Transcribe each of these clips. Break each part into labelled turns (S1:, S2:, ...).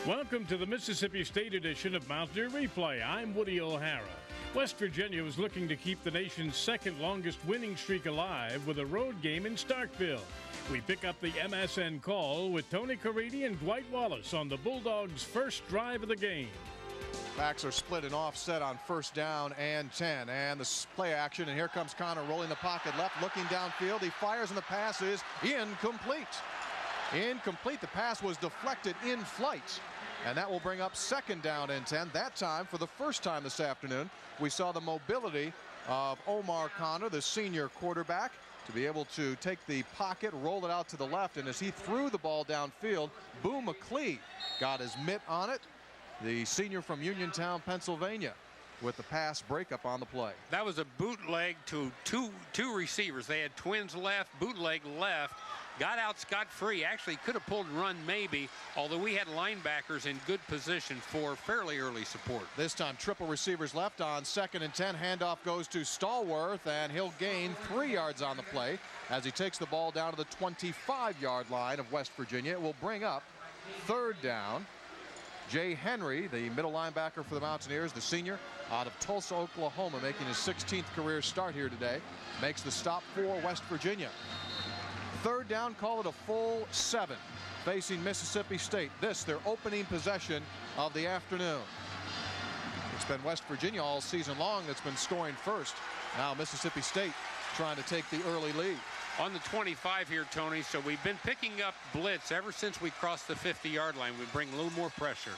S1: Welcome to the Mississippi State edition of Mountaineer Replay. I'm Woody O'Hara. West Virginia was looking to keep the nation's second longest winning streak alive with a road game in Starkville. We pick up the MSN call with Tony Caridi and Dwight Wallace on the Bulldogs' first drive of the game.
S2: Backs are split and offset on first down and 10. And the play action, and here comes Connor rolling the pocket left, looking downfield. He fires, and the pass is incomplete. Incomplete. The pass was deflected in flight. And that will bring up second down and 10. That time, for the first time this afternoon, we saw the mobility of Omar Connor, the senior quarterback, to be able to take the pocket, roll it out to the left, and as he threw the ball downfield, Boo McClee got his mitt on it, the senior from Uniontown, Pennsylvania, with the pass breakup on the play.
S3: That was a bootleg to two receivers. They had twins left, bootleg left, got out scot-free. Actually could have pulled and run maybe, although we had linebackers in good position for fairly early support.
S2: This time triple receivers left on second and 10. Handoff goes to Stallworth, and he'll gain 3 yards on the play as he takes the ball down to the 25-yard line of West Virginia. It will bring up third down. Jay Henry, the middle linebacker for the Mountaineers, the senior out of Tulsa, Oklahoma, making his 16th career start here today, makes the stop for West Virginia. Third down, call it a full 7, facing Mississippi State. This, their opening possession of the afternoon. It's been West Virginia all season long that's been scoring first. Now Mississippi State trying to take the early lead.
S3: On the 25 here, Tony, so we've been picking up blitz ever since we crossed the 50-yard line. We bring a little more pressure.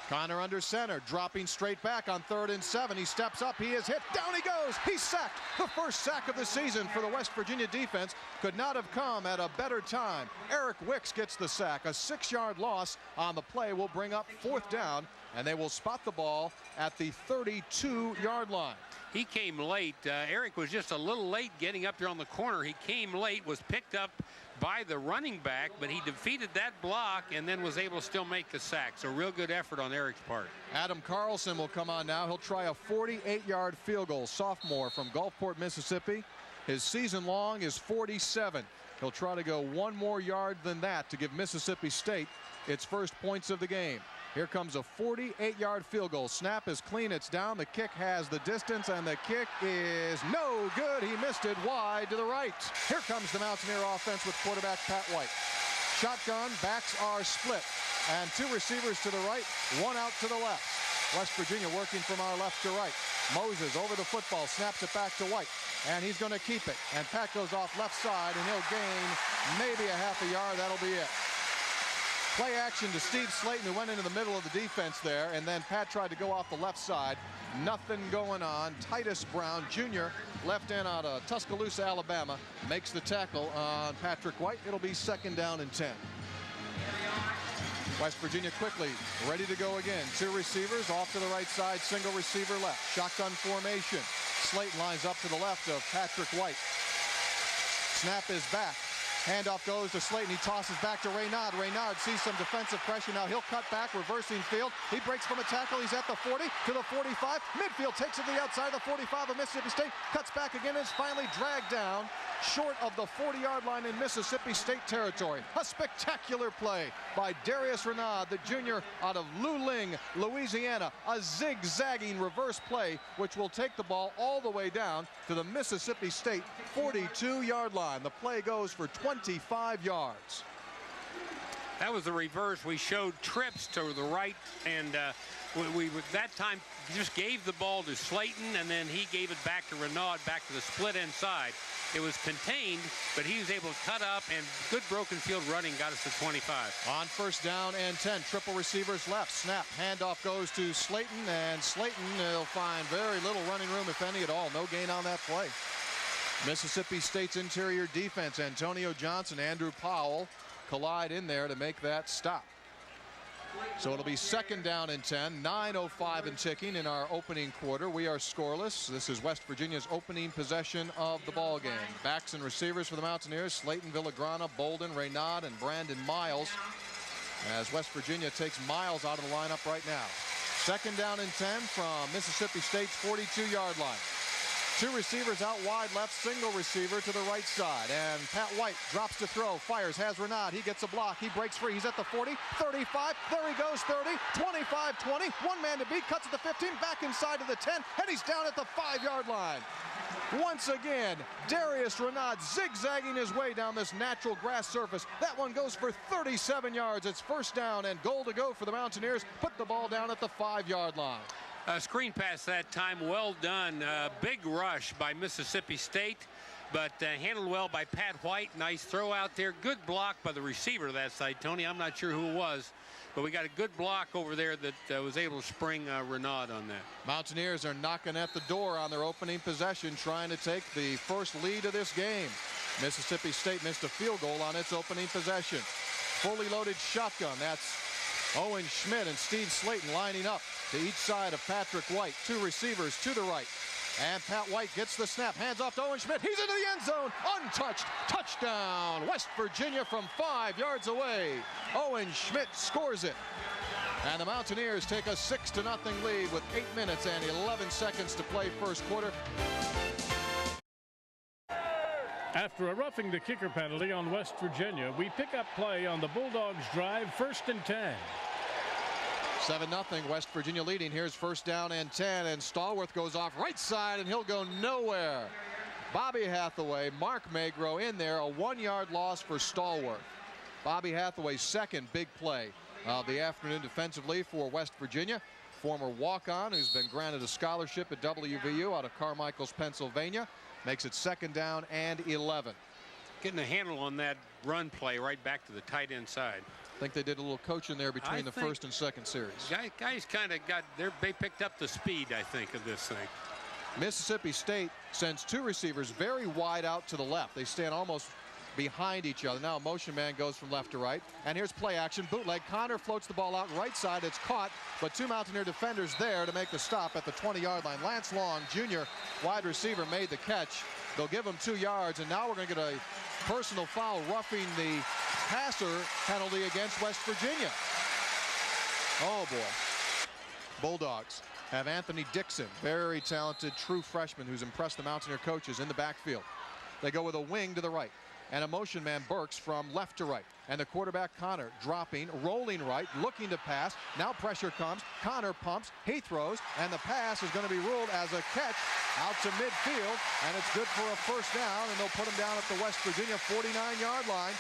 S2: Connor under center, dropping straight back on 3rd and 7. He steps up, he is hit, down he goes, he's sacked. The first sack of the season for the West Virginia defense. Could not have come at a better time. Eric Wicks gets the sack. A 6-yard loss on the play will bring up 4th down, and they will spot the ball at the 32-yard line.
S3: He came late. Eric was just a little late getting up there on the corner. He came late, was picked up by the running back, but he defeated that block and then was able to still make the sack. So real good effort on Eric's part.
S2: Adam Carlson will come on now. He'll try a 48-yard field goal, sophomore from Gulfport, Mississippi. His season long is 47. He'll try to go 1 more yard than that to give Mississippi State its first points of the game. Here comes a 48-yard field goal. Snap is clean. It's down. The kick has the distance, and the kick is no good. He missed it wide to the right. Here comes the Mountaineer offense with quarterback Pat White. Shotgun, backs are split, and 2 receivers to the right, 1 out to the left. West Virginia working from our left to right. Moses over the football, snaps it back to White, and he's going to keep it. And Pat goes off left side, and he'll gain maybe a half a yard. That'll be it. Play action to Steve Slayton, who went into the middle of the defense there, and then Pat tried to go off the left side. Nothing going on. Titus Brown Jr., left end out of Tuscaloosa, Alabama, makes the tackle on Patrick White. It'll be 2nd down and 10. West Virginia quickly ready to go again. 2 receivers off to the right side, single receiver left. Shotgun formation. Slayton lines up to the left of Patrick White. Snap is back. Handoff goes to Slayton. He tosses back to Raynaud. Raynaud sees some defensive pressure. Now he'll cut back, reversing field. He breaks from a tackle. He's at the 40 to the 45. Midfield takes it to the outside of the 45 of Mississippi State. Cuts back again and is finally dragged down short of the 40-yard line in Mississippi State territory. A spectacular play by Darius Raynaud, the junior out of Luling, Louisiana. A zigzagging reverse play which will take the ball all the way down to the Mississippi State 42-yard line. The play goes for 25 yards.
S3: That was the reverse. We showed trips to the right, and we that time just gave the ball to Slayton, and then he gave it back to Raynaud, back to the split end side. It was contained, but he was able to cut up, and good broken field running got us to 25.
S2: On 1st down and 10, triple receivers left. Snap, handoff goes to Slayton, and Slayton will find very little running room, if any at all. No gain on that play. Mississippi State's interior defense, Antonio Johnson, Andrew Powell, collide in there to make that stop. So it'll be 2nd down and 10, 9:05 and ticking in our opening quarter. We are scoreless. This is West Virginia's opening possession of the ball game. Backs and receivers for the Mountaineers: Slayton, Villagrana, Bolden, Raynaud, and Brandon Miles, as West Virginia takes Miles out of the lineup right now. 2nd down and 10 from Mississippi State's 42-yard line. Two receivers out wide left, single receiver to the right side. And Pat White drops to throw, fires, has Renaud. He gets a block. He breaks free. He's at the 40, 35. There he goes, 30, 25, 20. One man to beat, cuts at the 15, back inside to the 10, and he's down at the 5-yard line. Once again, Darius Renaud zigzagging his way down this natural grass surface. That one goes for 37 yards. It's first down and goal to go for the Mountaineers. Put the ball down at the 5-yard line.
S3: Screen pass that time, well done. Big rush by Mississippi State, but handled well by Pat White. Nice throw out there. Good block by the receiver that side, Tony. I'm not sure who it was, but we got a good block over there that was able to spring Renaud on that.
S2: Mountaineers are knocking at the door on their opening possession, trying to take the first lead of this game. Mississippi State missed a field goal on its opening possession. Fully loaded shotgun. That's Owen Schmidt and Steve Slayton lining up to each side of Patrick White. Two receivers to the right. And Pat White gets the snap, hands off to Owen Schmidt. He's into the end zone, untouched. Touchdown, West Virginia from 5 yards away. Owen Schmidt scores it. And the Mountaineers take a 6-0 lead with 8 minutes and 11 seconds to play first quarter.
S1: After a roughing the kicker penalty on West Virginia, we pick up play on the Bulldogs drive, 1st and 10.
S2: 7-0, West Virginia leading. Here's first down and 10, and Stallworth goes off right side, and he'll go nowhere. Bobby Hathaway, Mark Magro in there, a 1-yard loss for Stallworth. Bobby Hathaway's second big play of the afternoon defensively for West Virginia. Former walk-on who's been granted a scholarship at WVU out of Carmichael's, Pennsylvania. Makes it 2nd down and 11.
S3: Getting a handle on that run play right back to the tight end side.
S2: I think they did a little coaching there between the first and second series.
S3: Guys kind of got they picked up the speed, I think, of this thing.
S2: Mississippi State sends two receivers very wide out to the left. They stand almost behind each other. Now a motion man goes from left to right, and here's play action, bootleg. Connor floats the ball out right side. It's caught, but two Mountaineer defenders there to make the stop at the 20-yard line. Lance Long, junior wide receiver, made the catch. They'll give him 2 yards, and now we're going to get a personal foul, roughing the passer penalty against West Virginia. Oh boy. Bulldogs have Anthony Dixon, very talented true freshman who's impressed the Mountaineer coaches, in the backfield. They go with a wing to the right, and a motion man, Burks, from left to right. And the quarterback, Connor, dropping, rolling right, looking to pass. Now pressure comes. Connor pumps. He throws. And the pass is going to be ruled as a catch out to midfield. And it's good for a first down. And they'll put him down at the West Virginia 49-yard line.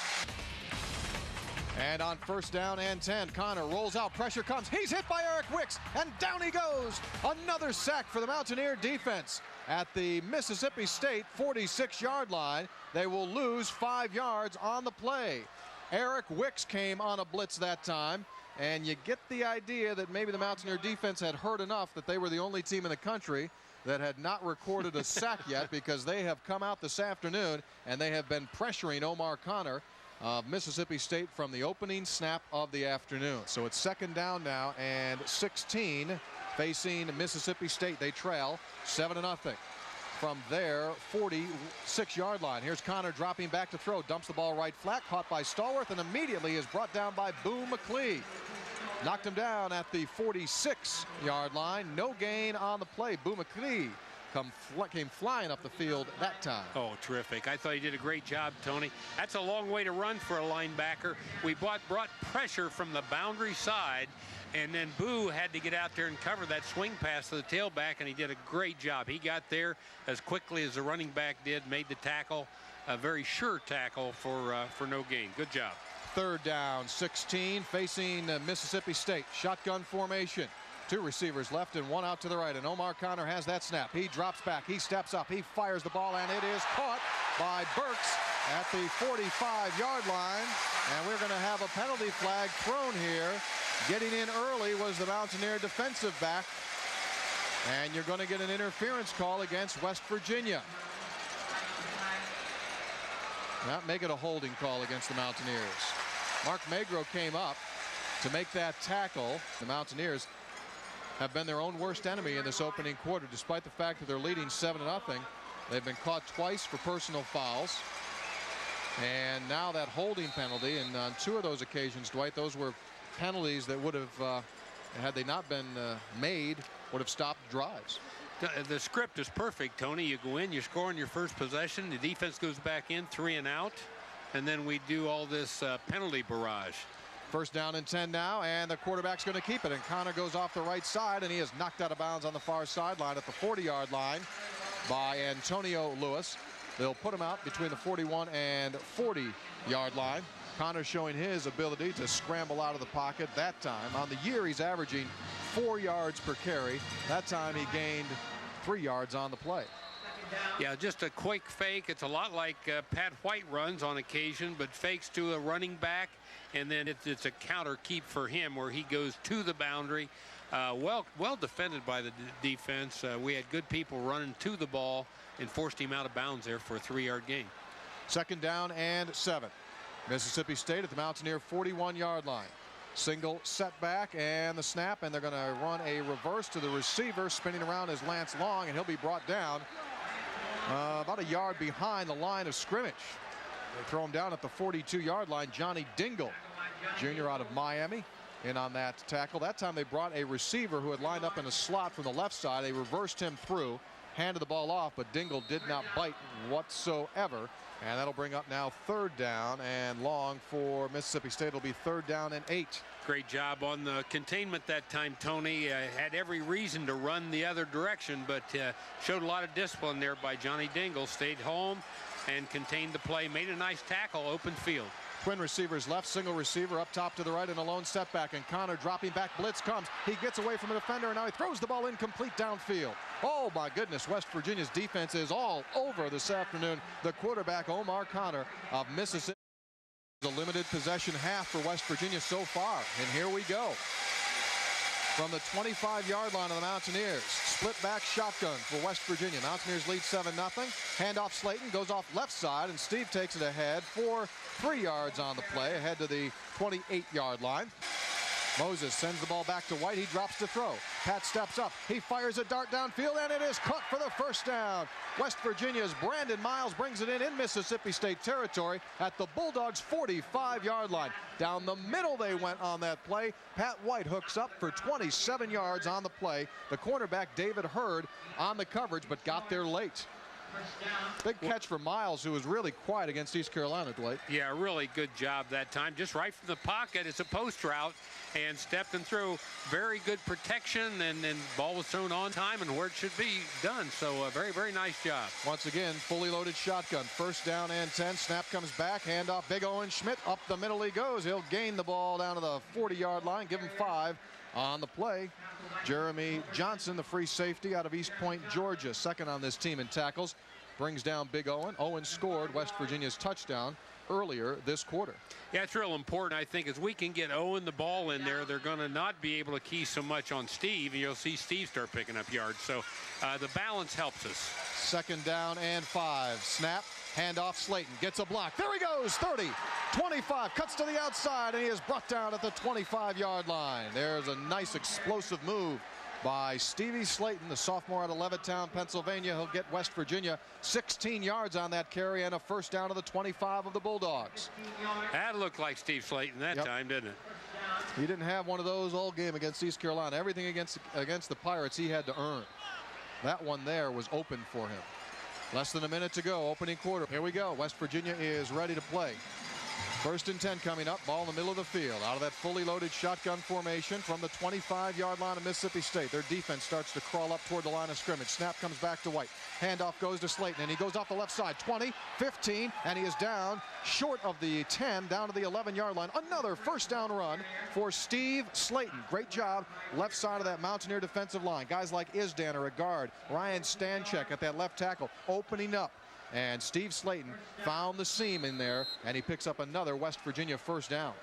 S2: And on first down and 10, Connor rolls out. Pressure comes. He's hit by Eric Wicks. And down he goes. Another sack for the Mountaineer defense at the Mississippi State 46-yard line. They will lose 5 yards on the play. Eric Wicks came on a blitz that time, and you get the idea that maybe the Mountaineer defense had heard enough that they were the only team in the country that had not recorded a sack yet, because they have come out this afternoon and they have been pressuring Omar Connor of Mississippi State from the opening snap of the afternoon. So it's 2nd down now and 16 facing Mississippi State. They trail 7-0. From their 46-yard line. Here's Connor dropping back to throw. Dumps the ball right flat. Caught by Stallworth and immediately is brought down by Boo McLeod. Knocked him down at the 46-yard line. No gain on the play. Boo McLeod came flying up the field that time.
S3: Oh, terrific. I thought he did a great job, Tony. That's a long way to run for a linebacker. We brought pressure from the boundary side, and then Boo had to get out there and cover that swing pass to the tailback, and he did a great job. He got there as quickly as the running back did, made the tackle, a very sure tackle for no gain. Good job.
S2: 3rd down, 16, facing Mississippi State. Shotgun formation. Two receivers left and one out to the right, and Omar Connor has that snap. He drops back, he steps up, he fires the ball, and it is caught by Burks at the 45-yard line. And we're going to have a penalty flag thrown here. Getting in early was the Mountaineer defensive back, and you're going to get an interference call against West Virginia. Not make it a holding call against the Mountaineers. Mark Magro came up to make that tackle. The Mountaineers have been their own worst enemy in this opening quarter, despite the fact that they're leading 7-0. They've been caught twice for personal fouls. And now that holding penalty, and on 2 of those occasions, Dwight, those were penalties that would have, had they not been made, would have stopped drives.
S3: The script is perfect, Tony. You go in, you score on your first possession, the defense goes back in, 3 and out, and then we do all this penalty barrage.
S2: First down and 10 now, and the quarterback's going to keep it, and Connor goes off the right side, and he is knocked out of bounds on the far sideline at the 40-yard line by Antonio Lewis. They'll put him out between the 41 and 40-yard line. Connor showing his ability to scramble out of the pocket that time. On the year, he's averaging 4 yards per carry. That time he gained 3 yards on the play.
S3: Yeah, just a quick fake. It's a lot like Pat White runs on occasion, but fakes to a running back, and then it's a counter keep for him where he goes to the boundary. Well defended by the defense. We had good people running to the ball and forced him out of bounds there for a 3-yard gain.
S2: Second down and 7. Mississippi State at the Mountaineer 41-yard line. Single setback and the snap, and they're going to run a reverse to the receiver. Spinning around is Lance Long, and he'll be brought down about a yard behind the line of scrimmage. They throw him down at the 42-yard line. Johnny Dingle, junior out of Miami, in on that tackle. That time they brought a receiver who had lined up in a slot from the left side. They reversed him through, handed the ball off, but Dingle did not bite whatsoever. And that'll bring up now 3rd down and long for Mississippi State. It'll be 3rd down and 8.
S3: Great job on the containment that time, Tony. Had every reason to run the other direction, but showed a lot of discipline there by Johnny Dingle. Stayed home and contained the play. Made a nice tackle, open field.
S2: Twin receivers left, single receiver up top to the right, and a lone setback, and Connor dropping back. Blitz comes. He gets away from the defender, and now he throws the ball incomplete downfield. Oh my goodness, West Virginia's defense is all over this afternoon. The quarterback, Omar Connor of Mississippi. A limited possession half for West Virginia so far, and here we go. From the 25-yard line of the Mountaineers, split back shotgun for West Virginia. Mountaineers lead 7-0. Handoff Slayton goes off left side, and Steve takes it ahead for 3 yards on the play, ahead to the 28-yard line. Moses sends the ball back to White. He drops to throw. Pat steps up. He fires a dart downfield, and it is caught for the first down. West Virginia's Brandon Miles brings it in Mississippi State territory at the Bulldogs' 45-yard line. Down the middle they went on that play. Pat White hooks up for 27 yards on the play. The cornerback, David Hurd, on the coverage, but got there late. Big catch for Miles, who was really quiet against East Carolina, Dwight.
S3: Yeah, really good job that time. Just right from the pocket. It's a post route and stepped and through. Very good protection, and then ball was thrown on time and where it should be done. So a very, very nice job.
S2: Once again, fully loaded shotgun. First down and 10. Snap comes back. Handoff. Big Owen Schmidt. Up the middle he goes. He'll gain the ball down to the 40-yard line. Give him 5 on the play. Jeremy Johnson, the free safety out of East Point, Georgia, second on this team in tackles, brings down Big Owen. Owen scored West Virginia's touchdown earlier this quarter.
S3: Yeah, it's real important, I think, as we can get Owen the ball in there. They're going to not be able to key so much on Steve, and you'll see Steve start picking up yards. So the balance helps us.
S2: Second down and 5. Snap. Handoff Slayton. Gets a block. There he goes. 30, 25. Cuts to the outside, and he is brought down at the 25-yard line. There's a nice explosive move by Stevie Slayton, the sophomore out of Levittown, Pennsylvania. He'll get West Virginia 16 yards on that carry and a first down to the 25 of the Bulldogs.
S3: That looked like Steve Slayton that time, didn't it?
S2: He didn't have one of those all game against East Carolina. Everything against the Pirates he had to earn. That one there was open for him. Less than a minute to go, opening quarter. Here we go. West Virginia is ready to play. First and 10 coming up. Ball in the middle of the field. Out of that fully loaded shotgun formation from the 25-yard line of Mississippi State. Their defense starts to crawl up toward the line of scrimmage. Snap comes back to White. Handoff goes to Slayton, and he goes off the left side. 20, 15, and he is down short of the 10, down to the 11-yard line. Another first down run for Steve Slayton. Great job left side of that Mountaineer defensive line. Guys like Isdaner at guard. Ryan Stanchek at that left tackle opening up. And Steve Slayton found the seam in there, and he picks up another West Virginia first down.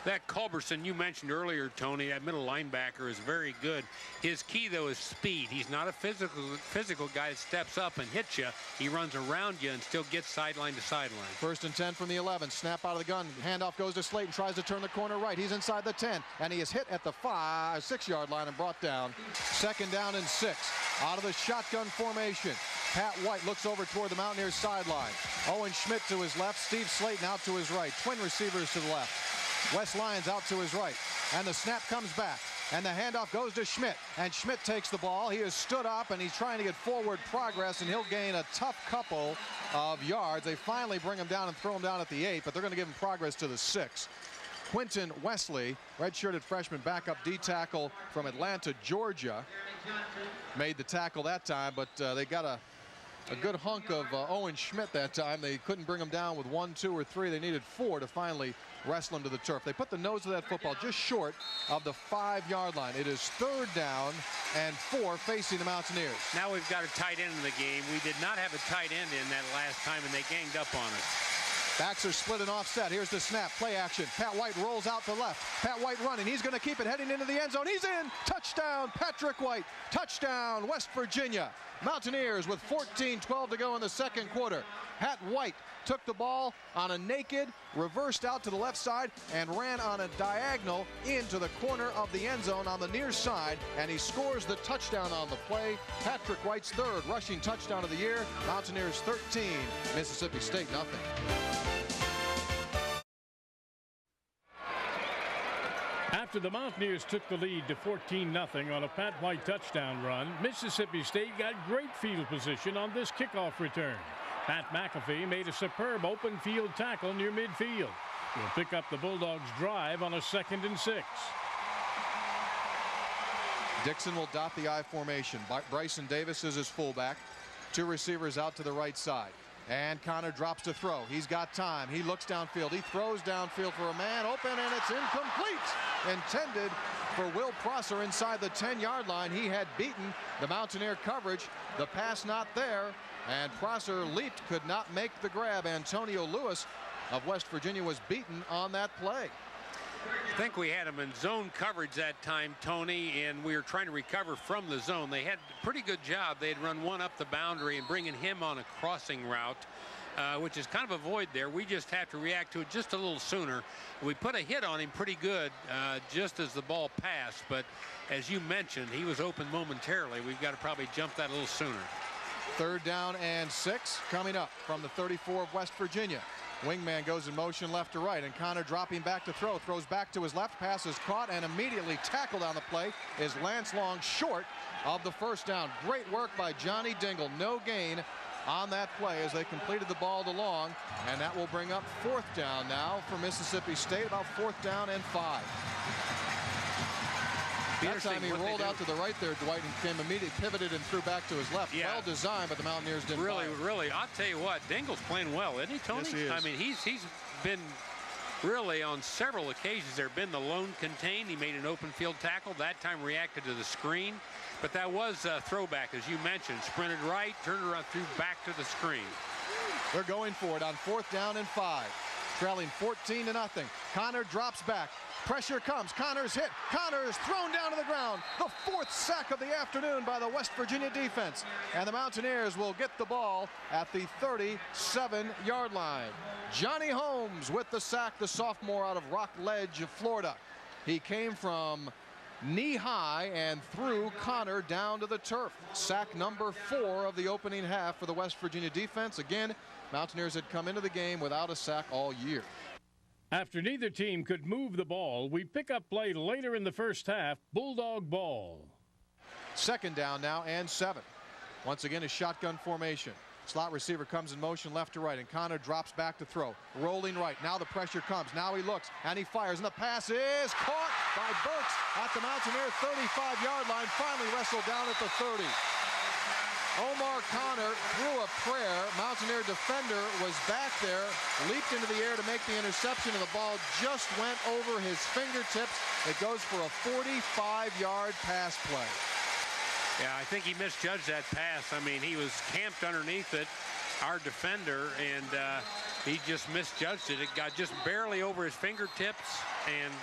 S3: That Culberson you mentioned earlier, Tony, that middle linebacker is very good. His key, though, is speed. He's not a physical guy that steps up and hits you. He runs around you and still gets sideline to sideline.
S2: First and 10 from the 11. Snap out of the gun. Handoff goes to Slayton. Tries to turn the corner right. He's inside the 10, and he is hit at the 6-yard line and brought down. Second down and 6. Out of the shotgun formation. Pat White looks over toward the Mountaineers sideline. Owen Schmidt to his left. Steve Slayton out to his right. Twin receivers to the left. Wes Lyons out to his right. And the snap comes back. And the handoff goes to Schmidt. And Schmidt takes the ball. He has stood up and he's trying to get forward progress, and he'll gain a tough couple of yards. They finally bring him down and throw him down at the 8, but they're going to give him progress to the 6. Quentin Wesley, redshirted freshman backup D tackle from Atlanta, Georgia, made the tackle that time, but they got a good hunk of Owen Schmidt that time. They couldn't bring him down with 1, 2, or 3. They needed 4 to finally wrestle him to the turf. They put the nose of that football just short of the 5-yard line. It is 3rd down and 4 facing the Mountaineers.
S3: Now we've got a tight end in the game. We did not have a tight end in that last time, and they ganged up on us.
S2: Backs are split and offset. Here's the snap. Play action. Pat White rolls out to left. Pat White running. He's going to keep it heading into the end zone. He's in. Touchdown, Patrick White. Touchdown, West Virginia. Mountaineers with 14-12 to go in the second quarter. Pat White took the ball on a naked, reversed out to the left side, and ran on a diagonal into the corner of the end zone on the near side, and he scores the touchdown on the play. Patrick White's 3rd rushing touchdown of the year. Mountaineers 13, Mississippi State nothing.
S1: After the Mountaineers took the lead to 14-0 on a Pat White touchdown run, Mississippi State got great field position on this kickoff return. Pat McAfee made a superb open field tackle near midfield. He'll pick up the Bulldogs' drive on a 2nd and 6.
S2: Dixon will dot the I formation. Bryson Davis is his fullback. 2 receivers out to the right side. And Connor drops to throw. He's got time. He looks downfield. He throws downfield for a man open, and it's incomplete. Intended for Will Prosser inside the 10-yard line. He had beaten the Mountaineer coverage. The pass not there, and Prosser leaped, could not make the grab. Antonio Lewis of West Virginia was beaten on that play.
S3: I think we had him in zone coverage that time, Tony, and we were trying to recover from the zone. They had a pretty good job. They had run one up the boundary and bringing him on a crossing route, which is kind of a void there. We just have to react to it just a little sooner. We put a hit on him pretty good just as the ball passed, but as you mentioned, he was open momentarily. We've got to probably jump that a little sooner.
S2: 3rd down and 6 coming up from the 34 of West Virginia. Wingman goes in motion left to right, and Connor dropping back to throw. Throws back to his left. Pass is caught and immediately tackled on the play is Lance Long, short of the 1st down. Great work by Johnny Dingle. No gain on that play as they completed the ball to Long, and that will bring up 4th down now for Mississippi State, about 4th down and 5. That time he rolled out to the right there, Dwight, and came immediately, pivoted and threw back to his left. Yeah. Well designed, but the Mountaineers didn't.
S3: Really, I'll tell you what, Dingle's playing well, isn't he, Tony?
S2: Yes, he is.
S3: I mean, he's been really on several occasions. There been the lone contain. He made an open field tackle. That time reacted to the screen. But that was a throwback, as you mentioned. Sprinted right, turned around, threw back to the screen.
S2: They're going for it on 4th down and 5. Trailing 14-0. Connor drops back. Pressure comes. Connor's hit. Connor is thrown down to the ground. The 4th sack of the afternoon by the West Virginia defense. And the Mountaineers will get the ball at the 37-yard line. Johnny Holmes with the sack, the sophomore out of Rockledge, Florida. He came from knee high and threw Connor down to the turf. Sack number 4 of the opening half for the West Virginia defense. Again, Mountaineers had come into the game without a sack all year.
S1: After neither team could move the ball, we pick up play later in the first half. Bulldog ball.
S2: 2nd down now and 7. Once again, a shotgun formation. Slot receiver comes in motion left to right, and Connor drops back to throw. Rolling right. Now the pressure comes. Now he looks, and he fires, and the pass is caught by Burks at the Mountaineer 35-yard line. Finally wrestled down at the 30. Omar Connor threw a prayer. Mountaineer defender was back there, leaped into the air to make the interception, and the ball just went over his fingertips. It goes for a 45-yard pass play.
S3: Yeah, I think he misjudged that pass. I mean, he was camped underneath it, our defender, and he just misjudged it. It got just barely over his fingertips, and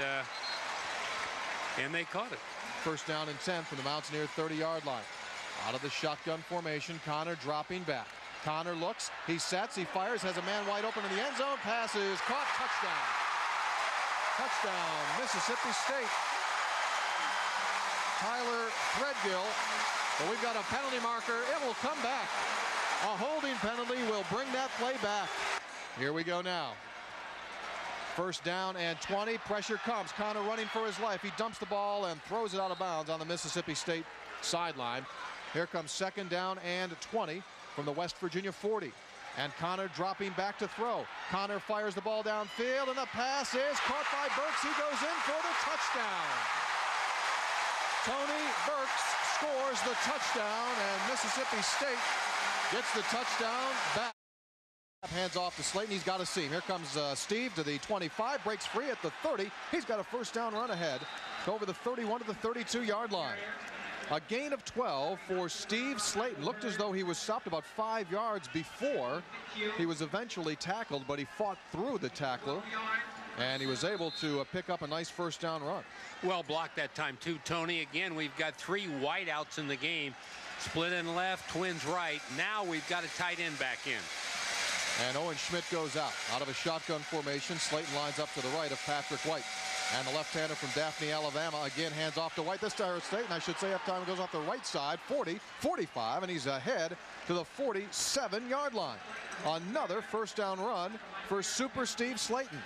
S3: they caught it.
S2: 1st down and 10 from the Mountaineer 30-yard line. Out of the shotgun formation, Connor dropping back. Connor looks, he sets, he fires, has a man wide open in the end zone. Pass is caught, touchdown. Touchdown, Mississippi State. Tyler Threadgill, but we've got a penalty marker. It will come back. A holding penalty will bring that play back. Here we go now. First down and 20. Pressure comes. Connor running for his life. He dumps the ball and throws it out of bounds on the Mississippi State sideline. Here comes second down and 20 from the West Virginia 40. And Connor dropping back to throw. Connor fires the ball downfield, and the pass is caught by Burks. He goes in for the touchdown. Tony Burks scores the touchdown, and Mississippi State gets the touchdown back. Hands off to Slayton. He's got a seam. Here comes Steve to the 25. Breaks free at the 30. He's got a first down run ahead over the 31 to the 32-yard line. A gain of 12 for Steve Slayton. Looked as though he was stopped about 5 yards before. He was eventually tackled, but he fought through the tackler, and he was able to pick up a nice first down run.
S3: Well blocked that time too, Tony. Again, we've got 3 wideouts in the game. Split end left, twins right. Now we've got a tight end back in.
S2: And Owen Schmidt goes out of a shotgun formation. Slayton lines up to the right of Patrick White. And the left-hander from Daphne, Alabama, again hands off to White. This time Slayton, I should say, half time goes off the right side, 40, 45, and he's ahead to the 47-yard line. Another first down run for Super Steve Slayton.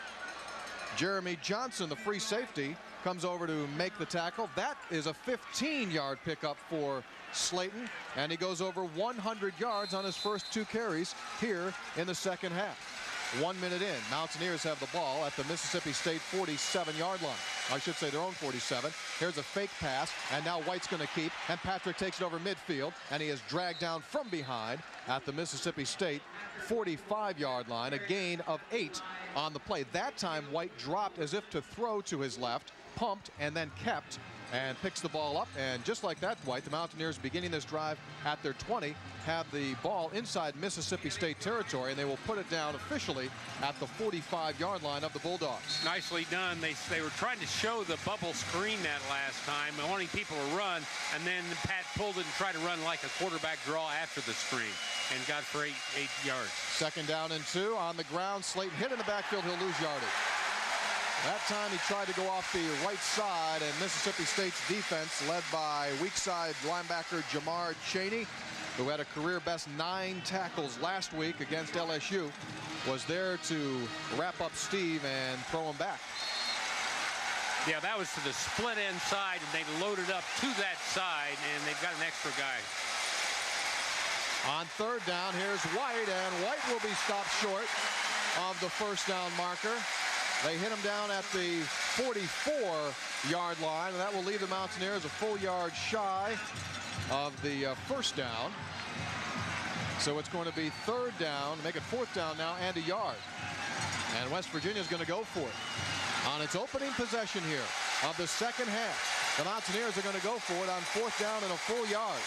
S2: Jeremy Johnson, the free safety, comes over to make the tackle. That is a 15-yard pickup for Slayton, and he goes over 100 yards on his first 2 carries here in the second half. 1 minute in, Mountaineers have the ball at the Mississippi State 47-yard line. I should say their own 47. Here's a fake pass, and now White's going to keep, and Patrick takes it over midfield, and he is dragged down from behind at the Mississippi State 45-yard line. A gain of 8 on the play. That time White dropped as if to throw to his left, pumped, and then kept, and picks the ball up. And just like that, Dwight, the Mountaineers beginning this drive at their 20 have the ball inside Mississippi State territory, and they will put it down officially at the 45-yard line of the Bulldogs.
S3: Nicely done. They were trying to show the bubble screen that last time, wanting people to run, and then Pat pulled it and tried to run like a quarterback draw after the screen and got for 8 yards.
S2: Second down and 2 on the ground. Slayton hit in the backfield. He'll lose yardage. That time he tried to go off the right side, and Mississippi State's defense, led by weak side linebacker Jamar Chaney, who had a career best 9 tackles last week against LSU, was there to wrap up Steve and throw him back.
S3: Yeah, that was to the split end side, and they loaded up to that side, and they've got an extra guy.
S2: On third down, here's White, and White will be stopped short of the first down marker. They hit him down at the 44-yard line, and that will leave the Mountaineers a full yard shy of the first down. So it's going to be third down, make it fourth down now, and a yard. And West Virginia is going to go for it. On its opening possession here of the second half, the Mountaineers are going to go for it on fourth down and a full yard.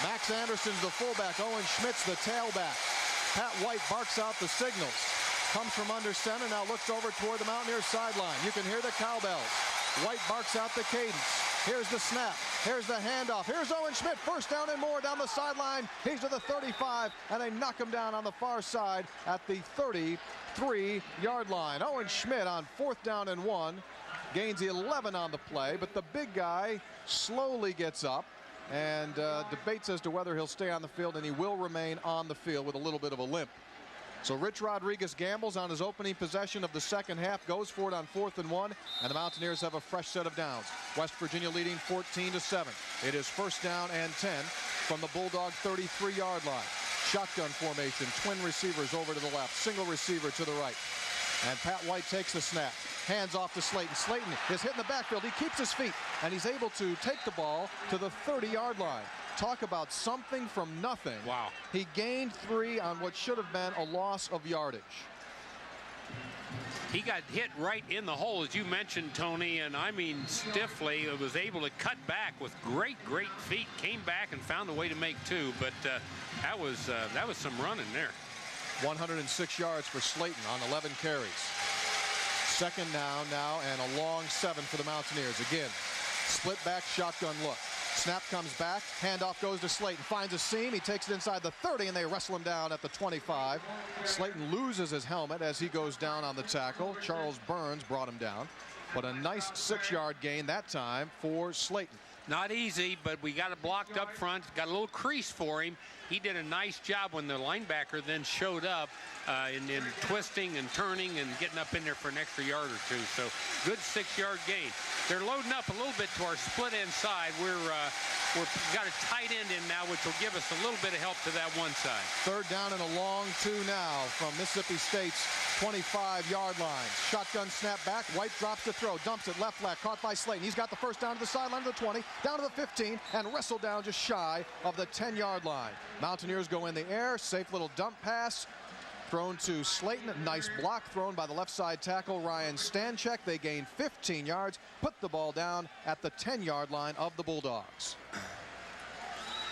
S2: Max Anderson's the fullback. Owen Schmidt's the tailback. Pat White barks out the signals. Comes from under center, now looks over toward the Mountaineers sideline. You can hear the cowbells. White barks out the cadence. Here's the snap. Here's the handoff. Here's Owen Schmidt. First down and more down the sideline. He's to the 35, and they knock him down on the far side at the 33-yard line. Owen Schmidt on fourth down and 1. Gains 11 on the play, but the big guy slowly gets up and debates as to whether he'll stay on the field, and he will remain on the field with a little bit of a limp. So Rich Rodriguez gambles on his opening possession of the second half, goes for it on fourth and 1, and the Mountaineers have a fresh set of downs. West Virginia leading 14-7. It is first down and 10 from the Bulldog 33-yard line. Shotgun formation, twin receivers over to the left, single receiver to the right. And Pat White takes the snap, hands off to Slayton. Slayton is hit in the backfield. He keeps his feet, and he's able to take the ball to the 30-yard line. Talk about something from nothing.
S3: Wow.
S2: He gained 3 on what should have been a loss of yardage.
S3: He got hit right in the hole, as you mentioned, Tony, and I mean stiffly. It was able to cut back with great feet. Came back and found a way to make 2, but that was some running there.
S2: 106 yards for Slayton on 11 carries. Second down now, and a long 7 for the Mountaineers. Again, split back shotgun look. Snap comes back, handoff goes to Slayton, finds a seam, he takes it inside the 30, and they wrestle him down at the 25. Slayton loses his helmet as he goes down on the tackle. Charles Burns brought him down, but a nice 6-yard gain that time for Slayton.
S3: Not easy, but we got it blocked up front, got a little crease for him, he did a nice job when the linebacker then showed up in twisting and turning and getting up in there for an extra yard or two. So good 6-yard gain. They're loading up a little bit to our split end side. We've got a tight end in now, which will give us a little bit of help to that one side.
S2: Third down and a long 2 now from Mississippi State's 25-yard line. Shotgun snap back. White drops to throw. Dumps it left flat. Caught by Slayton. He's got the first down to the sideline of the 20. Down to the 15. And wrestled down just shy of the 10-yard line. Mountaineers go in the air. Safe little dump pass. Thrown to Slayton. Nice block thrown by the left side tackle Ryan Stanchek. They gain 15 yards. Put the ball down at the 10-yard line of the Bulldogs.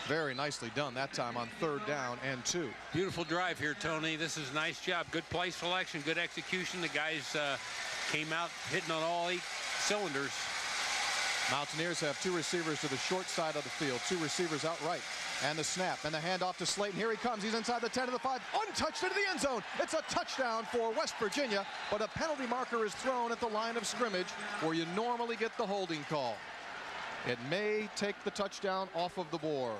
S2: Very nicely done that time on 3rd down and 2.
S3: Beautiful drive here, Tony. This is a nice job. Good play selection, good execution. The guys came out hitting on all 8 cylinders.
S2: Mountaineers have 2 receivers to the short side of the field. 2 receivers out right. And the snap and the handoff to Slayton. Here he comes. He's inside the 10 to the 5. Untouched into the end zone. It's a touchdown for West Virginia, but a penalty marker is thrown at the line of scrimmage where you normally get the holding call. It may take the touchdown off of the board.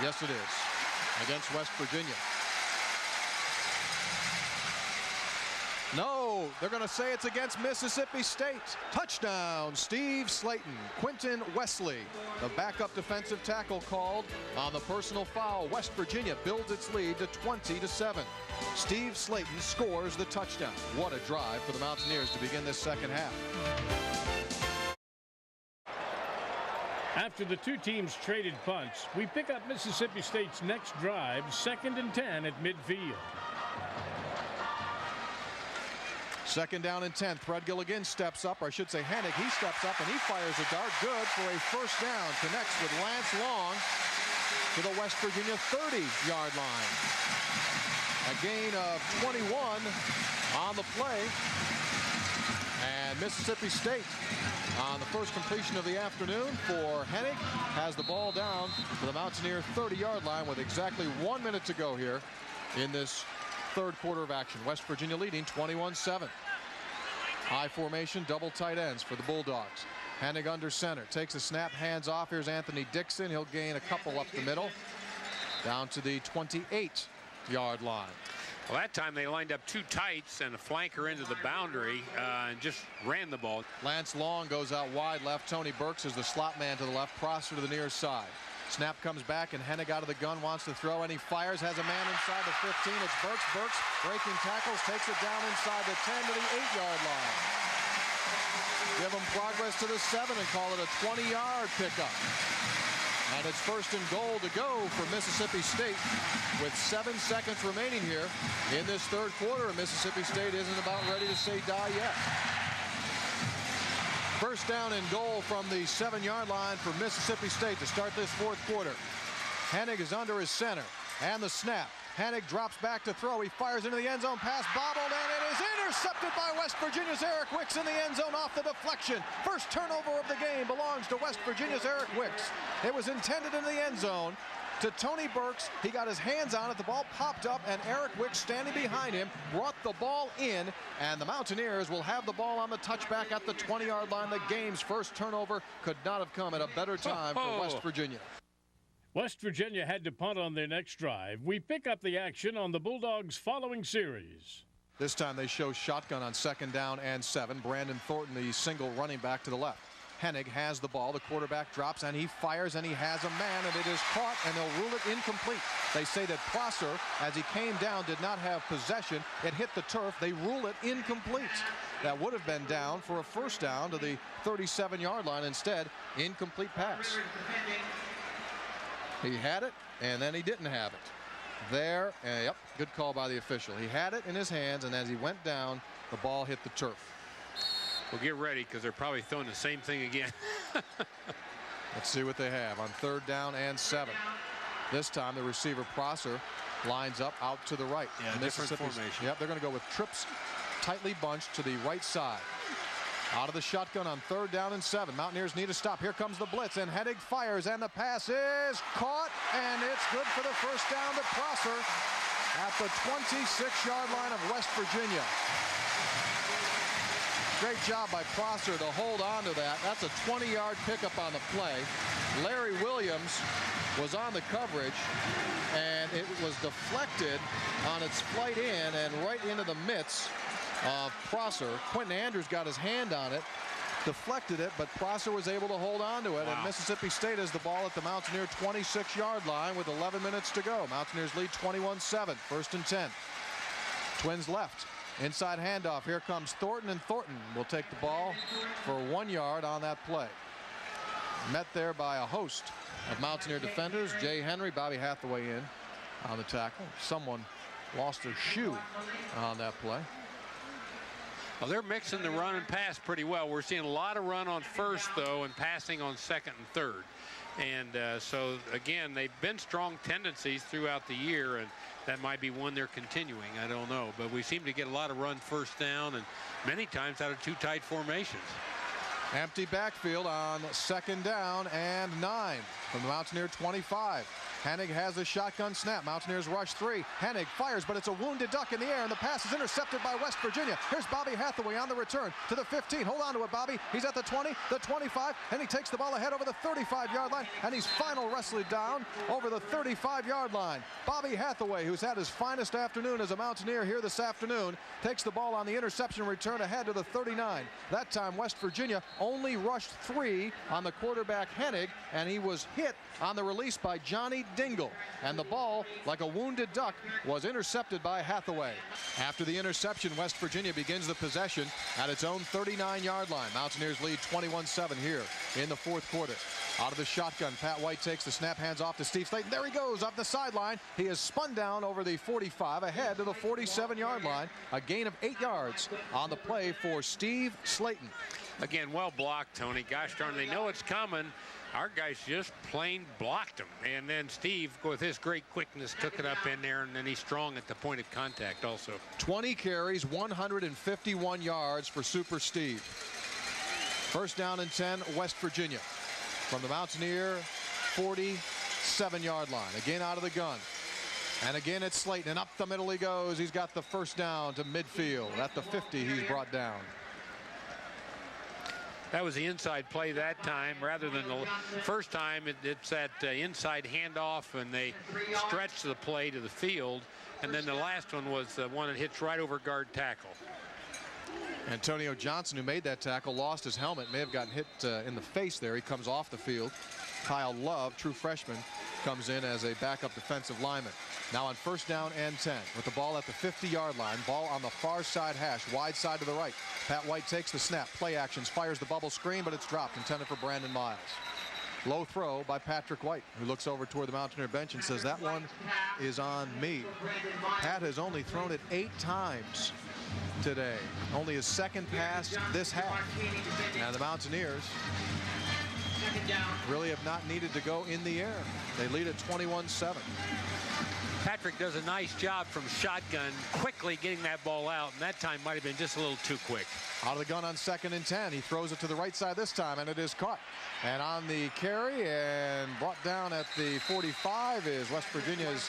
S2: Yes, it is. Against West Virginia. No, they're going to say it's against Mississippi State. Touchdown, Steve Slayton. Quentin Wesley, the backup defensive tackle, called on the personal foul. West Virginia builds its lead to 20-7. Steve Slayton scores the touchdown. What a drive for the Mountaineers to begin this second half.
S1: After the 2 teams traded punts, we pick up Mississippi State's next drive, 2nd and 10 at midfield.
S2: 2nd down and 10. Threadgill again steps up, or I should say Hennig. He steps up and he fires a dart. Good for a first down. Connects with Lance Long to the West Virginia 30-yard line. A gain of 21 on the play. And Mississippi State on the first completion of the afternoon for Hennig has the ball down to the Mountaineer 30-yard line with exactly 1 minute to go here in this 3rd quarter of action. West Virginia leading 21-7. High formation, double tight ends for the Bulldogs. Hennig under center, takes a snap, hands off. Here's Anthony Dixon. He'll gain a couple up the middle, down to the 28-yard line.
S3: Well, that time they lined up 2 tights and a flanker into the boundary and just ran the ball.
S2: Lance Long goes out wide left. Tony Burks is the slot man to the left. Prosser to the near side. Snap comes back and Hennig out of the gun, wants to throw, and he fires, has a man inside the 15. It's Burks. Burks breaking tackles, takes it down inside the 10 to the 8-yard line. Give him progress to the 7 and call it a 20-yard pickup. And it's 1st and goal to go for Mississippi State with 7 seconds remaining here in this 3rd quarter. Mississippi State isn't about ready to say die yet. 1st down and goal from the 7-yard line for Mississippi State to start this 4th quarter. Hennig is under his center, and the snap. Hennig drops back to throw. He fires into the end zone. Pass bobbled, and it is intercepted by West Virginia's Eric Wicks in the end zone off the deflection. First turnover of the game belongs to West Virginia's Eric Wicks. It was intended in the end zone to Tony Burks. He got his hands on it. The ball popped up, and Eric Wicks, standing behind him, brought the ball in, and the Mountaineers will have the ball on the touchback at the 20-yard line. The game's first turnover could not have come at a better time for West Virginia.
S1: West Virginia had to punt on their next drive. We pick up the action on the Bulldogs' following series.
S2: This time they show shotgun on 2nd down and 7. Brandon Thornton, the single running back to the left. Hennig has the ball. The quarterback drops, and he fires, and he has a man, and it is caught, and they'll rule it incomplete. They say that Prosser, as he came down, did not have possession. It hit the turf. They rule it incomplete. That would have been down for a first down to the 37-yard line. Instead, incomplete pass. He had it, and then he didn't have it. There, yep, good call by the official. He had it in his hands, and as he went down, the ball hit the turf.
S3: Well, get ready, because they're probably throwing the same thing again.
S2: Let's see what they have on 3rd down and 7. This time the receiver Prosser lines up out to the right.
S3: Yeah, different formation.
S2: Yep, they're going to go with trips tightly bunched to the right side. Out of the shotgun on 3rd down and 7. Mountaineers need a stop. Here comes the blitz, and Hennig fires, and the pass is caught, and it's good for the first down to Prosser at the 26-yard line of West Virginia. Great job by Prosser to hold on to that. That's a 20-yard pickup on the play. Larry Williams was on the coverage, and it was deflected on its flight in and right into the midst of Prosser. Quentin Andrews got his hand on it, deflected it, but Prosser was able to hold on to it. Wow. And Mississippi State has the ball at the Mountaineer 26-yard line with 11 minutes to go. Mountaineers lead 21-7, 1st and 10. Twins left. Inside handoff. Here comes Thornton, and Thornton will take the ball for 1 yard on that play. Met there by a host of Mountaineer defenders. Jay Henry, Bobby Hathaway in on the tackle. Someone lost their shoe on that play.
S3: Well, they're mixing the run and pass pretty well. We're seeing a lot of run on first, though, and passing on second and third. And so, again, they've been strong tendencies throughout the year, and that might be one they're continuing. I don't know. But we seem to get a lot of run first down, and many times out of two tight formations.
S2: Empty backfield on 2nd down and 9 from the Mountaineer 25. Hennig has a shotgun snap. Mountaineers rush 3. Hennig fires, but it's a wounded duck in the air, and the pass is intercepted by West Virginia. Here's Bobby Hathaway on the return to the 15. Hold on to it, Bobby. He's at the 20, the 25, and he takes the ball ahead over the 35-yard line, and he's final wrestled down over the 35-yard line. Bobby Hathaway, who's had his finest afternoon as a Mountaineer here this afternoon, takes the ball on the interception return ahead to the 39. That time, West Virginia only rushed 3 on the quarterback Hennig, and he was hit on the release by Johnny Dingle, and the ball, like a wounded duck, was intercepted by Hathaway. After the interception, West Virginia begins the possession at its own 39-yard line. Mountaineers lead 21-7 here in the 4th quarter. Out of the shotgun, Pat White takes the snap, hands off to Steve Slayton. There he goes up the sideline. He is spun down over the 45, ahead to the 47-yard line. A gain of 8 yards on the play for Steve Slayton.
S3: Again, well blocked, Tony. Gosh darn, they know it's coming. Our guys just plain blocked him. And then Steve, with his great quickness, took it up in there, and then he's strong at the point of contact also.
S2: 20 carries, 151 yards for Super Steve. 1st down and 10, West Virginia. From the Mountaineer 47-yard line. Again out of the gun. And again it's Slayton, and up the middle he goes. He's got the 1st down to midfield. At the 50 he's brought down.
S3: That was the inside play that time, rather than the first time. It's that inside handoff, and they stretched the play to the field. And then the last one was the one that hits right over guard tackle.
S2: Antonio Johnson, who made that tackle, lost his helmet. May have gotten hit in the face there. He comes off the field. Kyle Love, true freshman, comes in as a backup defensive lineman. Now on 1st down and 10 with the ball at the 50-yard line. Ball on the far side hash, wide side to the right. Pat White takes the snap, play actions, fires the bubble screen, but it's dropped, intended for Brandon Miles. Low throw by Patrick White, who looks over toward the Mountaineer bench and says, that one is on me. Pat has only thrown it 8 times today. Only his 2nd pass this half. And the Mountaineers really have not needed to go in the air. They lead at 21-7.
S3: Patrick does a nice job from shotgun, quickly getting that ball out, and that time might have been just a little too quick.
S2: Out of the gun on 2nd and 10. He throws it to the right side this time, and it is caught. And on the carry and brought down at the 45 is West Virginia's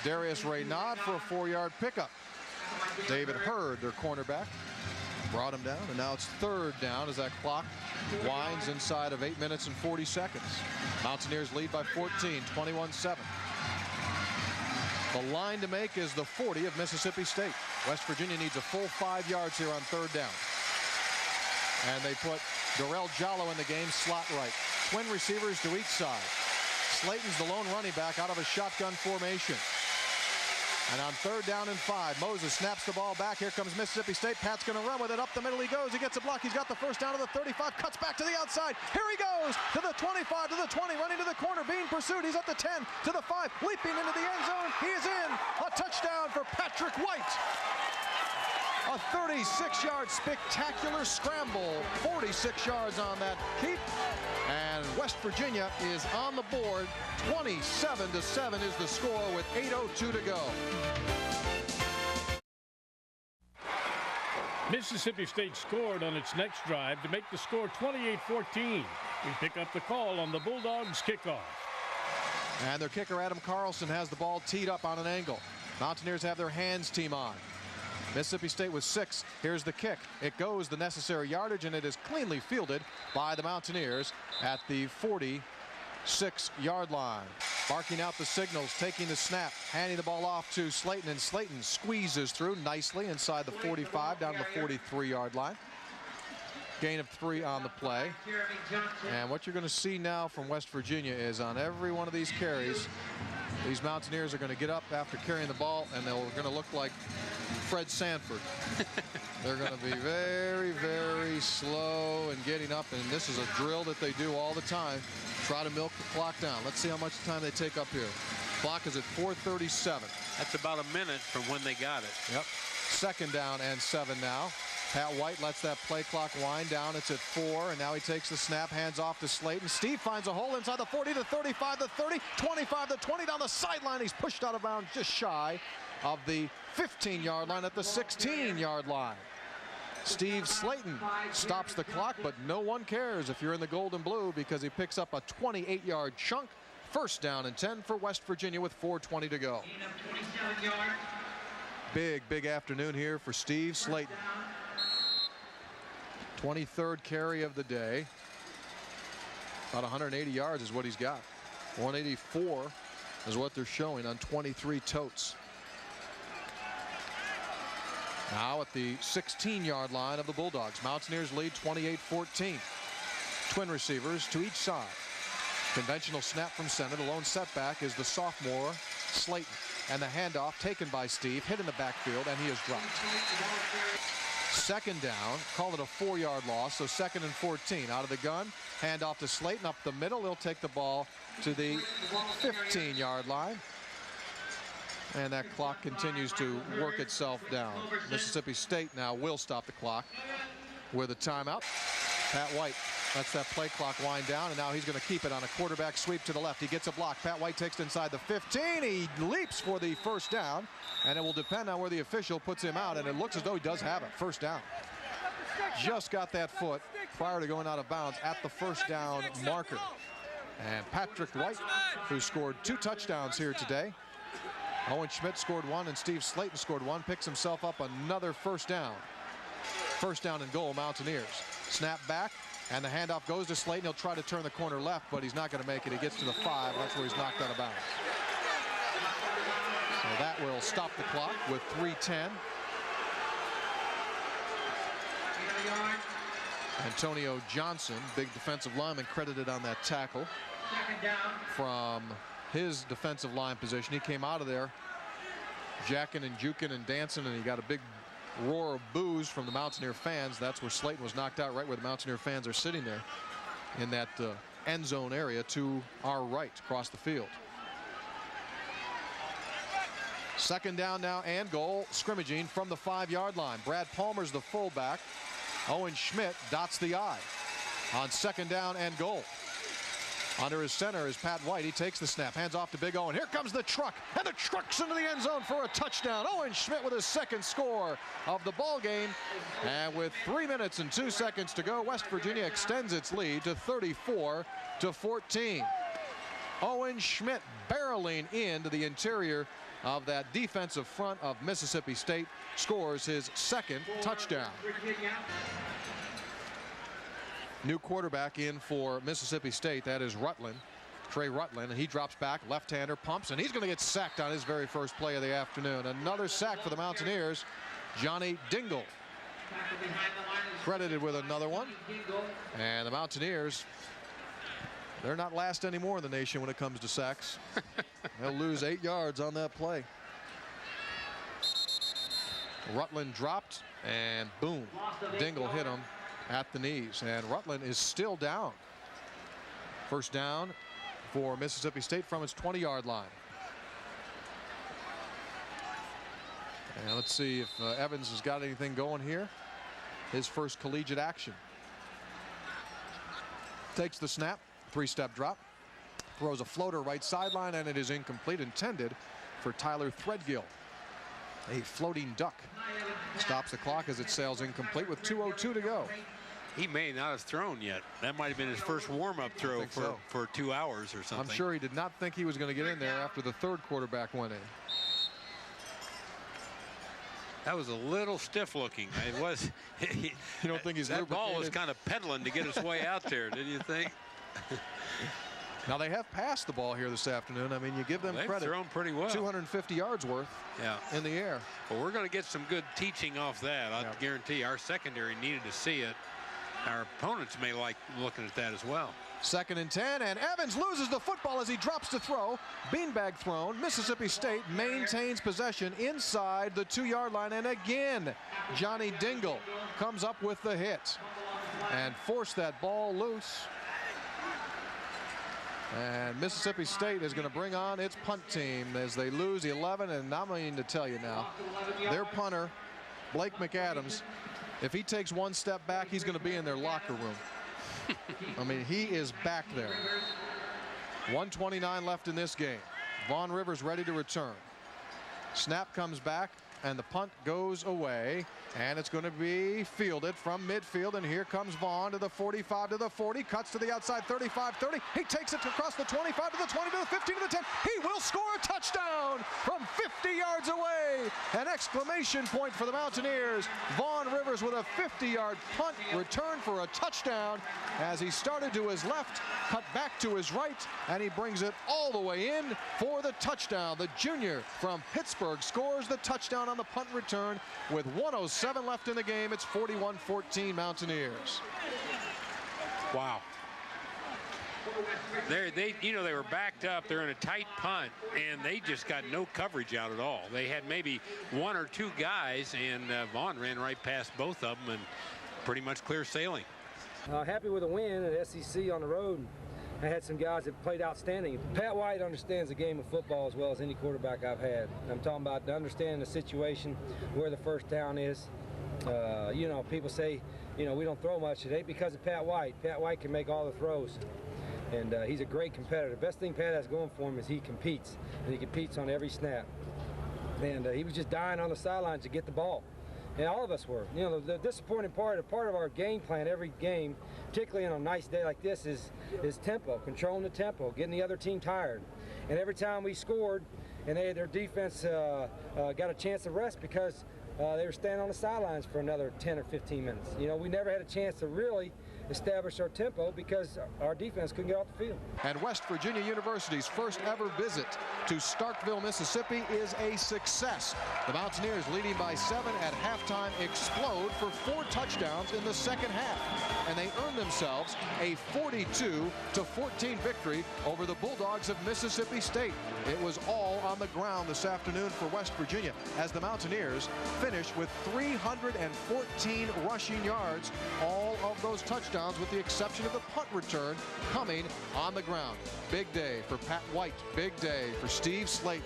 S2: Darius Raynaud for a 4-yard pickup. David Hurd, their cornerback, brought him down, and now it's 3rd down as that clock winds inside of 8 minutes and 40 seconds. Mountaineers lead by 14, 21-7. The line to make is the 40 of Mississippi State. West Virginia needs a full 5 yards here on 3rd down. And they put Darrell Jallo in the game, slot right. Twin receivers to each side. Slayton's the lone running back out of a shotgun formation. And on 3rd down and 5, Moses snaps the ball back. Here comes Mississippi State. Pat's going to run with it. Up the middle he goes. He gets a block. He's got the 1st down to the 35. Cuts back to the outside. Here he goes to the 25, to the 20, running to the corner, being pursued. He's at the 10, to the 5, leaping into the end zone. He is in. A touchdown for Patrick White. A 36-yard spectacular scramble. 46 yards on that keep. And West Virginia is on the board. 27-7 is the score with 8:02 to go.
S1: Mississippi State scored on its next drive to make the score 28-14. We pick up the call on the Bulldogs kickoff.
S2: And their kicker, Adam Carlson, has the ball teed up on an angle. Mountaineers have their hands team on. Mississippi State with 6. Here's the kick. It goes the necessary yardage, and it is cleanly fielded by the Mountaineers at the 46-yard line. Barking out the signals, taking the snap, handing the ball off to Slayton, and Slayton squeezes through nicely inside the 45 down to the 43-yard line. Gain of 3 on the play. And what you're going to see now from West Virginia is on every one of these carries, these Mountaineers are going to get up after carrying the ball, and they're going to look like Fred Sanford. They're going to be very, very slow in getting up, and this is a drill that they do all the time. Try to milk the clock down. Let's see how much time they take up here. Clock is at 4:37.
S3: That's about a minute from when they got it.
S2: Yep. 2nd down and 7 now. Pat White lets that play clock wind down. It's at 4, and now he takes the snap, hands off to Slayton. Steve finds a hole inside the 40 to 35 to 30, 25 to 20 down the sideline. He's pushed out of bounds just shy of the 15-yard line at the 16-yard line. Steve Slayton stops the clock, but no one cares if you're in the gold and blue because he picks up a 28-yard chunk. 1st down and 10 for West Virginia with 4:20 to go. Big afternoon here for Steve Slayton. 23rd carry of the day. About 180 yards is what he's got. 184 is what they're showing on 23 totes. Now at the 16-yard line of the Bulldogs. Mountaineers lead 28-14. Twin receivers to each side. Conventional snap from center. The lone setback is the sophomore Slayton. And the handoff taken by Steve, hit in the backfield, and he is dropped. 2nd down, call it a 4-yard loss, so 2nd and 14. Out of the gun, handoff to Slayton up the middle. He'll take the ball to the 15-yard line. And that clock continues to work itself down. Mississippi State now will stop the clock with a timeout. Pat White lets that play clock wind down, and now he's going to keep it on a quarterback sweep to the left. He gets a block. Pat White takes it inside the 15. He leaps for the 1st down, and it will depend on where the official puts him out, and it looks as though he does have it. 1st down. Just got that foot prior to going out of bounds at the 1st down marker. And Patrick White, who scored 2 touchdowns here today. Owen Schmidt scored 1 and Steve Slayton scored 1. Picks himself up another 1st down. 1st down and goal, Mountaineers. Snap back, and the handoff goes to Slayton. He'll try to turn the corner left, but he's not going to make it. He gets to the 5. That's where he's knocked out of bounds. So that will stop the clock with 3:10. Antonio Johnson, big defensive lineman, credited on that tackle from his defensive line position. He came out of there jacking and juking and dancing, and he got a big roar of boos from the Mountaineer fans. That's where Slayton was knocked out, right where the Mountaineer fans are sitting there in that end zone area to our right across the field. 2nd down now and goal, scrimmaging from the 5-yard line. Brad Palmer's the fullback. Owen Schmidt dots the I on 2nd down and goal. Under his center is Pat White. He takes the snap, hands off to Big Owen. Here comes the truck, and the truck's into the end zone for a touchdown. Owen Schmidt with his 2nd score of the ball game. And with 3 minutes and 2 seconds to go, West Virginia extends its lead to 34-14. Owen Schmidt barreling into the interior of that defensive front of Mississippi State, scores his 2nd touchdown. New quarterback in for Mississippi State. That is Rutland, Trey Rutland, and he drops back, left-hander, pumps, and he's going to get sacked on his very 1st play of the afternoon. Another sack for the Mountaineers. Johnny Dingle credited with another one. And the Mountaineers, they're not last anymore in the nation when it comes to sacks. They'll lose 8 yards on that play. Rutland dropped, and boom, Dingle hit him at the knees, and Rutland is still down. 1st down for Mississippi State from its 20-yard line. And let's see if Evans has got anything going here. His 1st collegiate action. Takes the snap, 3-step drop, throws a floater right sideline, and it is incomplete, intended for Tyler Threadgill. A floating duck. Stops the clock as it sails incomplete with 2:02 to go.
S3: He may not have thrown yet. That might have been his first warm-up throw for 2 hours or something.
S2: I'm sure he did not think he was going to get in there after the 3rd quarterback went in.
S3: That was a little stiff looking. It was.
S2: You don't think he's
S3: that ball was
S2: lubricated?
S3: kind of pedaling to get its way out there, didn't you think?
S2: Now they have passed the ball here this afternoon. I mean, you give them
S3: They've
S2: credit.
S3: thrown pretty well.
S2: 250 yards worth in the air.
S3: Well, we're going to get some good teaching off that. I guarantee our secondary needed to see it. Our opponents may like looking at that as well.
S2: 2nd and 10, and Evans loses the football as he drops to throw. Beanbag thrown. Mississippi State maintains possession inside the 2-yard line, and again Johnny Dingle comes up with the hit and forced that ball loose. And Mississippi State is going to bring on its punt team as they lose 11. And I'm going to tell you now, their punter, Blake McAdams, if he takes one step back, he's going to be in their locker room. I mean, he is back there. 1:29 left in this game. Vaughn Rivers ready to return. Snap comes back, and the punt goes away. And it's going to be fielded from midfield, and here comes Vaughn to the 45 to the 40, cuts to the outside 35-30. He takes it across the 25 to the 20 to the 15 to the 10. He will score a touchdown from 50 yards away. An exclamation point for the Mountaineers. Vaughn Rivers with a 50-yard punt return for a touchdown as he started to his left, cut back to his right, and he brings it all the way in for the touchdown. The junior from Pittsburgh scores the touchdown on the punt return with 1:07 left in the game. It's 41-14 Mountaineers.
S3: Wow. They were backed up. They're in a tight punt, and they just got no coverage out at all. They had maybe 1 or 2 guys, and Vaughn ran right past both of them and pretty much clear sailing.
S4: Happy with a win at SEC on the road. I had some guys that played outstanding. Pat White understands the game of football as well as any quarterback I've had. I'm talking about understanding the situation, where the first down is. People say, we don't throw much today because of Pat White. Pat White can make all the throws, and he's a great competitor. The best thing Pat has going for him is he competes, and he competes on every snap. And he was just dying on the sidelines to get the ball. And all of us were. The disappointing part of our game plan every game, particularly on a nice day like this, is tempo, controlling the tempo, getting the other team tired. And every time we scored and their defense got a chance to rest because they were standing on the sidelines for another 10 or 15 minutes. We never had a chance to really establish our tempo because our defense couldn't get off the field.
S2: And West Virginia University's first ever visit to Starkville, Mississippi is a success. The Mountaineers, leading by 7 at halftime, explode for 4 touchdowns in the second half. And they earn themselves a 42-14 victory over the Bulldogs of Mississippi State. It was all on the ground this afternoon for West Virginia as the Mountaineers finish with 314 rushing yards, all of those touchdowns with the exception of the punt return coming on the ground. Big day for Pat White. Big day for Steve Slayton.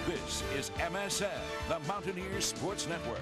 S5: This is MSN, the Mountaineers Sports Network.